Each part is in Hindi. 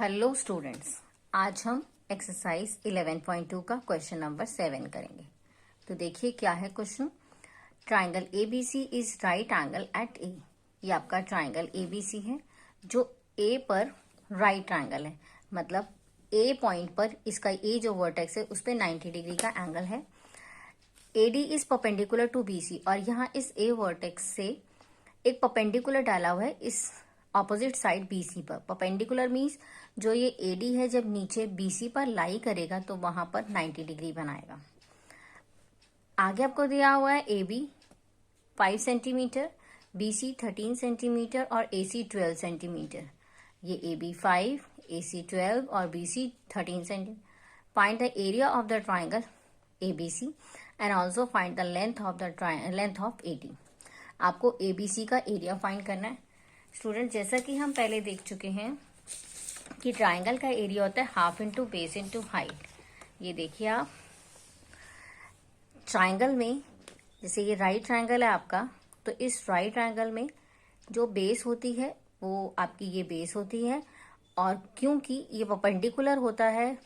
हेलो स्टूडेंट्स, आज हम एक्सरसाइज 11.2 का क्वेश्चन नंबर 7 करेंगे। तो देखिए क्या है क्वेश्चन। Triangle ABC is right angle at A. ये आपका ट्राइंगल एबीसी है जो ए पर राइट एंगल है, मतलब ए पॉइंट पर इसका ए जो वर्टेक्स है उस पर 90 डिग्री का एंगल है। AD is perpendicular to BC, और यहाँ इस ए वर्टेक्स से एक परपेंडिकुलर डाला हुआ है इस ऑपोजिट साइड बीसी पर। परपेंडिकुलर मीन्स जो ये एडी है जब नीचे बीसी पर लाई करेगा तो वहां पर 90 डिग्री बनाएगा। आगे आपको दिया हुआ है A B 5 centimetre, BC 13 centimetre और एसी 12 सेंटीमीटर। ये ए बी 5, एसी 12 और BC 13 centimetre. Find the area of the triangle ABC and also find the length of AD. आपको एबीसी का एरिया फाइंड करना है। स्टूडेंट, जैसा कि हम पहले देख चुके हैं कि ट्राइंगल का एरिया होता है half into base into height. ये देखिए आप ट्राइंगल में, जैसे ये राइट ट्राइंगल है आपका, तो इस राइट ट्राइंगल में जो बेस होती है वो आपकी ये बेस होती है, और क्योंकि ये परपेंडिकुलर होता है,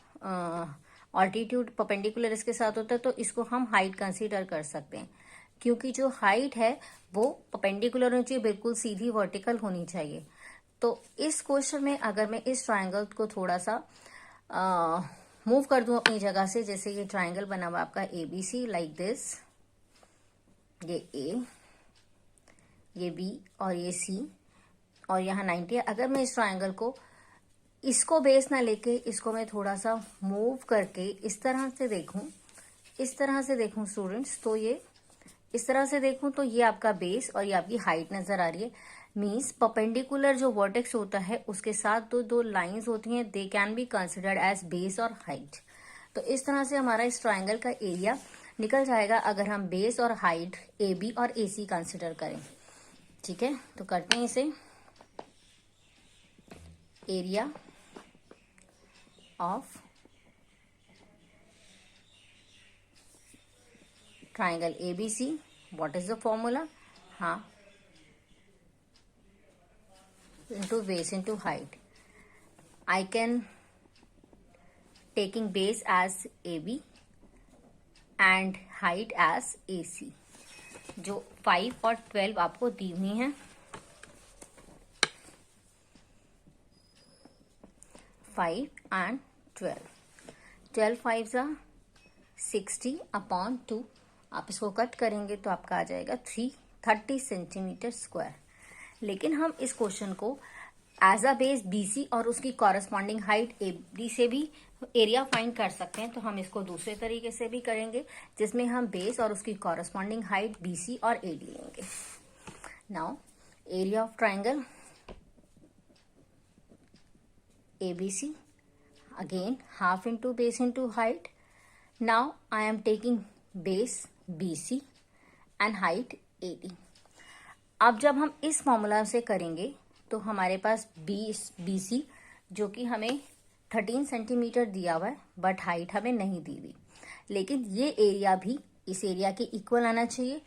ऑल्टीट्यूड परपेंडिकुलर इसके साथ होता है, तो इसको हम हाइट कंसीडर कर सकते हैं। क्योंकि जो हाइट है वो परपेंडिकुलर होनी चाहिए, बिल्कुल सीधी वर्टिकल होनी चाहिए। तो इस क्वेश्चन में अगर मैं इस ट्राइंगल को थोड़ा सा मूव कर दूं अपनी जगह से, जैसे ये ट्राइंगल बना हुआ आपका एबीसी लाइक दिस, ये ए, ये बी और ये सी, और यहाँ 90 है। अगर मैं इस ट्राइंगल को इसको बेस ना लेके इसको मैं थोड़ा सा मूव करके इस तरह से देखूं स्टूडेंट्स, तो ये इस तरह से देखूं तो ये आपका बेस और ये आपकी हाइट नजर आ रही है। मींस परपेंडिकुलर जो वर्टेक्स होता है उसके साथ दो लाइंस होती हैं, they can be considered as base और हाइट। तो इस तरह से हमारा इस ट्राइंगल का एरिया निकल जाएगा अगर हम बेस और हाइट ए बी और ए सी कंसिडर करें। ठीक है, तो करते हैं इसे। Area of triangle ABC, what is the formula? Into base into height. I can taking base as AB and height as AC, जो 5 और 12 आपको दी हुई है। 5 and 12, 12 5s are 60 upon 2। आप इसको कट करेंगे तो आपका आ जाएगा 30 सेंटीमीटर स्क्वायर। लेकिन हम इस क्वेश्चन को एज अ बेस बीसी और उसकी कॉरेस्पॉन्डिंग हाइट एडी से भी एरिया फाइंड कर सकते हैं। तो हम इसको दूसरे तरीके से भी करेंगे, जिसमें हम बेस और उसकी कॉरेस्पॉन्डिंग हाइट बीसी और एडी लेंगे। Now area of triangle ABC, again half into base into height. Now I am taking base BC and height AD। अब जब हम इस फॉर्मूला से करेंगे तो हमारे पास BC जो कि हमें 13 सेंटीमीटर दिया हुआ है, बट हाइट हमें नहीं दी हुई। लेकिन ये एरिया भी इस एरिया के इक्वल आना चाहिए।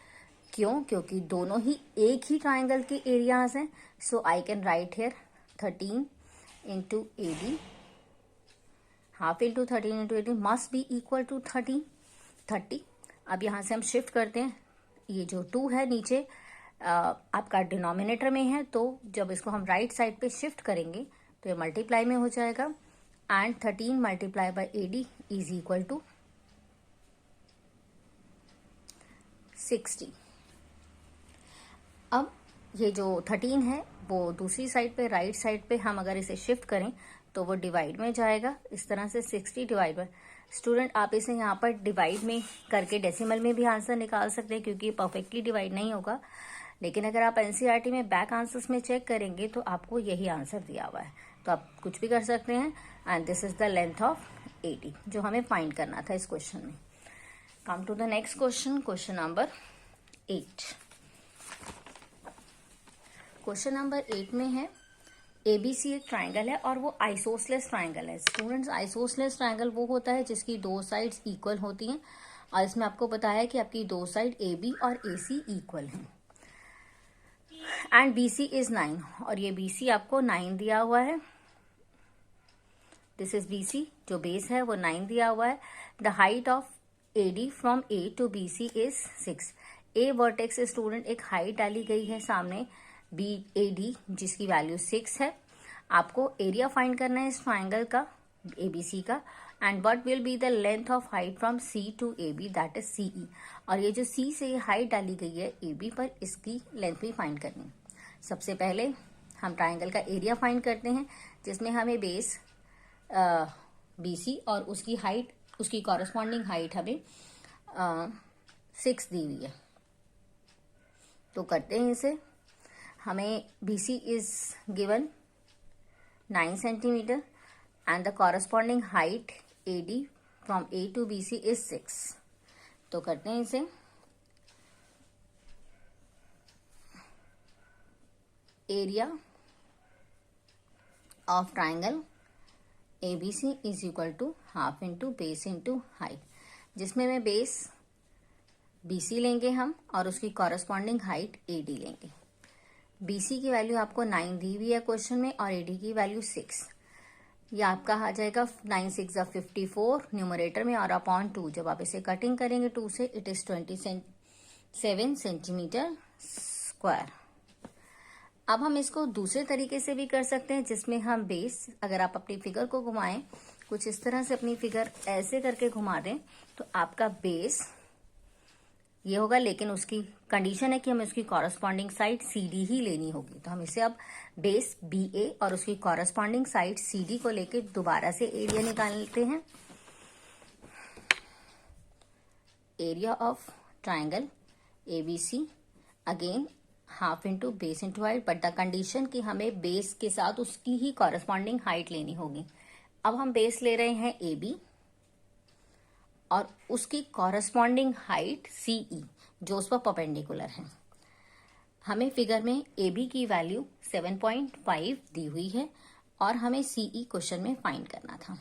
क्यों? क्योंकि दोनों ही एक ही ट्राइंगल के एरियाज हैं। So I can write here 13 into AD, half into 13 into 18 must be equal to 30। अब यहां से हम शिफ्ट करते हैं। ये जो 2 है नीचे आपका डिनोमिनेटर में है, तो जब इसको हम राइट साइड पे शिफ्ट करेंगे तो ये मल्टीप्लाई में हो जाएगा, and 13 multiply by AD is equal to 60। अब ये जो 13 है वो दूसरी साइड पे, राइट साइड पे हम अगर इसे शिफ्ट करें तो वो डिवाइड में जाएगा। इस तरह से 60 डिवाइड बाय, स्टूडेंट आप इसे यहाँ पर डिवाइड में करके डेसिमल में भी आंसर निकाल सकते हैं, क्योंकि परफेक्टली डिवाइड नहीं होगा। लेकिन अगर आप एनसीईआरटी में बैक आंसर्स में चेक करेंगे तो आपको यही आंसर दिया हुआ है, तो आप कुछ भी कर सकते हैं। And this is the length of AD जो हमें फाइंड करना था इस क्वेश्चन में। Come to the next question, question number 8। Question number 8 में है एबीसी एक ट्राइंगल है और वो आइसोसलेस ट्राइंगल है। स्टूडेंट्स, आइसोसलेस ट्राइंगल वो होता है जिसकी दो साइड्स इक्वल होती हैं, और इसमें आपको बताया है कि आपकी दो साइड AB और AC इक्वल हैं, एंड BC इज 9, और ये BC आपको 9 दिया हुआ है। दिस इज BC, जो बेस है वो 9 दिया हुआ है। The height of AD from A to BC is 6। A vertex student एक हाइट डाली गई है सामने AD जिसकी वैल्यू 6 है। आपको एरिया फाइंड करना है इस ट्राइंगल का ABC का, and what will be the length of height from C to AB, that is CE। और ये जो C से हाइट डाली गई है AB पर, इसकी लेंथ भी फाइंड करनी है। सबसे पहले हम ट्राइंगल का एरिया फाइंड करते हैं, जिसमें हमें बेस BC और उसकी हाइट, उसकी कॉरस्पॉन्डिंग हाइट हमें 6 दी हुई है। तो करते हैं इसे। हमें BC is given 9 centimetre and the corresponding height AD from A to BC is 6। तो करते हैं इसे। Area of triangle ABC is equal to half into base into height, जिसमें में बेस BC लेंगे हम और उसकी कॉरस्पॉन्डिंग हाइट AD लेंगे। BC की वैल्यू आपको 9 दी हुई है क्वेश्चन में और AD की वैल्यू 6। ये आपका आ जाएगा 9 6 54 न्यूमरेटर में और अपॉन 2। जब आप इसे कटिंग करेंगे 2 से, इट इज 27 सेंटीमीटर स्क्वायर। अब हम इसको दूसरे तरीके से भी कर सकते हैं, जिसमें हम बेस, अगर आप अपनी फिगर को घुमाएं कुछ इस तरह से, अपनी फिगर ऐसे करके घुमा दें, तो आपका बेस ये होगा, लेकिन उसकी कंडीशन है कि हमें उसकी कॉरस्पॉन्डिंग साइड CD ही लेनी होगी। तो हम इसे अब बेस BA और उसकी कॉरस्पॉन्डिंग साइड CD को लेके दोबारा से एरिया निकालते हैं। Area of triangle ABC again half into base into height, but the condition कि हमें बेस के साथ उसकी ही कॉरस्पॉन्डिंग हाइट लेनी होगी। अब हम बेस ले रहे हैं AB और उसकी कॉरस्पॉन्डिंग हाइट CE, जो उस पर परपेंडिकुलर है। हमें फिगर में AB की वैल्यू 7.5 दी हुई है और हमें CE क्वेश्चन में फाइंड करना था।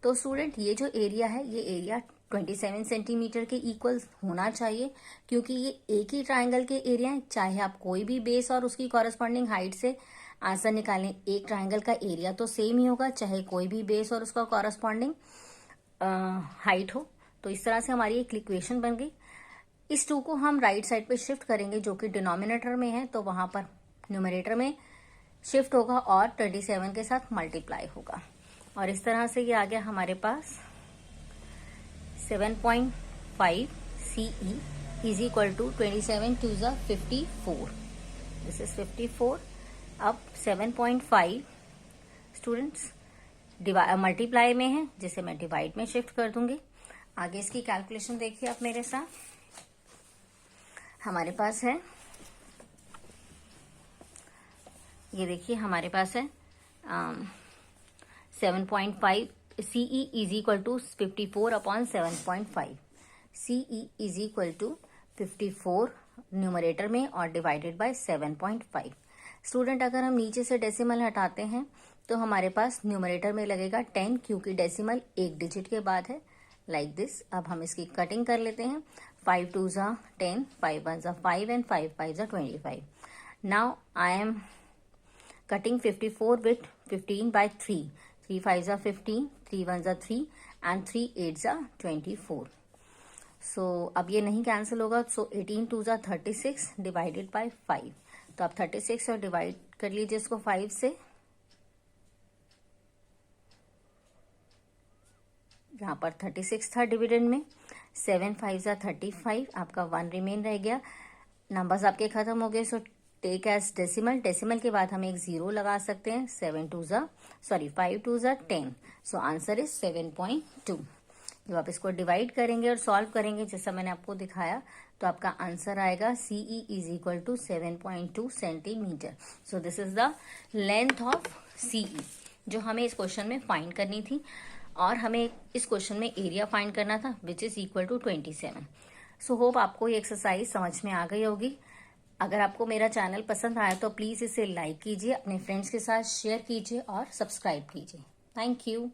तो स्टूडेंट, ये जो एरिया है, ये एरिया 27 सेंटीमीटर के इक्वल होना चाहिए, क्योंकि ये एक ही ट्राइंगल के एरिया है। चाहे आप कोई भी बेस और उसकी कॉरस्पॉन्डिंग हाइट से आंसर निकालें, एक ट्राइंगल का एरिया तो सेम ही होगा, चाहे कोई भी बेस और उसका कॉरस्पॉन्डिंग हाइट हो। तो इस तरह से हमारी एक इक्वेशन बन गई। इस 2 को हम राइट साइड पे शिफ्ट करेंगे, जो कि डिनोमिनेटर में है, तो वहां पर न्यूमरेटर में शिफ्ट होगा और 27 के साथ मल्टीप्लाई होगा। और इस तरह से ये आ गया हमारे पास 7.5 CE इज इक्वल टू 27 2 ज़ा 54। This is 54। अब 7.5 स्टूडेंट्स मल्टीप्लाई में है, जिसे मैं डिवाइड में शिफ्ट कर दूंगी। आगे इसकी कैलकुलेशन देखिए आप मेरे साथ। हमारे पास है, ये देखिए हमारे पास है 7.5 CE is equal to 54 upon 7.5। CE is equal to 54 numerator में और डिवाइडेड बाय 7.5। स्टूडेंट, अगर हम नीचे से डेसिमल हटाते हैं तो हमारे पास न्यूमरेटर में लगेगा 10, क्योंकि डेसिमल एक डिजिट के बाद है, लाइक दिस। अब हम इसकी कटिंग कर लेते हैं। 5 2 ज़ा 10, 5 1 ज़ा 5 एंड 5 5 ज़ा 25। Now I am cutting 54 with 15 by 3। 3 5 ज़ा 15, 3 1 ज़ा 3 एंड 3 8 ज़ा 24। सो अब ये नहीं कैंसिल होगा, सो 18 2 ज़ा 36 डिवाइडेड बाय 5। तो आप 36 और डिवाइड कर लीजिए इसको 5 से। यहाँ पर 36 था डिविडेंड में। 7 5 ज़ा 35, आपका 1 रिमेन रह गया। नंबर्स आपके खत्म हो गए, so take as decimal. Decimal के बाद हम एक 0 लगा सकते हैं। 5 2 ज़ा 10। So answer is 7.2। जब आप इसको डिवाइड करेंगे और सॉल्व करेंगे, जैसा मैंने आपको दिखाया, तो आपका आंसर आएगा CE is equal to 7.2 centimetre. So this is the length of CE, जो हमें इस क्वेश्चन में फाइंड करनी थी। और हमें इस क्वेश्चन में एरिया फाइंड करना था, which is equal to 27। So hope आपको ये एक्सरसाइज समझ में आ गई होगी। अगर आपको मेरा चैनल पसंद आया तो प्लीज इसे लाइक कीजिए, अपने फ्रेंड्स के साथ शेयर कीजिए और सब्सक्राइब कीजिए। Thank you.